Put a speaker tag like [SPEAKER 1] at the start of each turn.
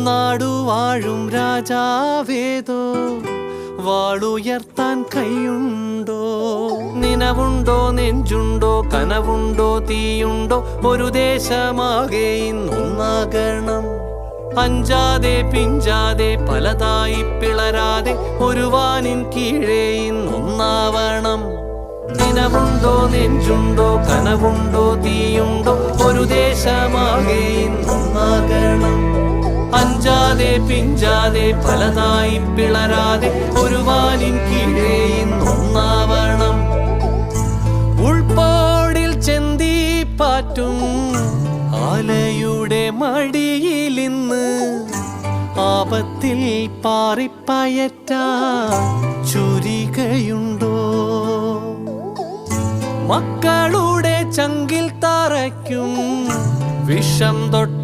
[SPEAKER 1] നാടുവാഴും രാജാവേതോ വാളുയർത്താൻ കൈയുണ്ടോ? നിനവുണ്ടോ, നെഞ്ചുണ്ടോ, കനവുണ്ടോ, തീയുണ്ടോ? ഒരു ദേശമാകെ ഇന്നൊന്നാകണം. അഞ്ചാതെ പിഞ്ചാതെ പലതായി പിളരാതെ ഒരു വാനിൻ കീഴേ ഇന്നൊന്നാവണം. നിനവുണ്ടോ, നെഞ്ചുണ്ടോ, കനവുണ്ടോ, തീയുണ്ടോ? ഒരു ദേശമാകെ ഇന്നൊന്നാകണം. അഞ്ചാതെ പിഞ്ചാതെ പലതായി പിളരാതെ ഒരു വാനിൻ കീഴേ ഇന്നൊന്നാവണം. ഉൾപ്പോടിൽ ചെന്തി പാറ്റും ആലയുടെ മടിയിലിന്ന് ആപത്തിൽ പാറിപ്പയറ്റാ ചുരികയുണ്ടോ? മക്കളുടെ ചങ്കിൽ തറയ്ക്കും വിഷം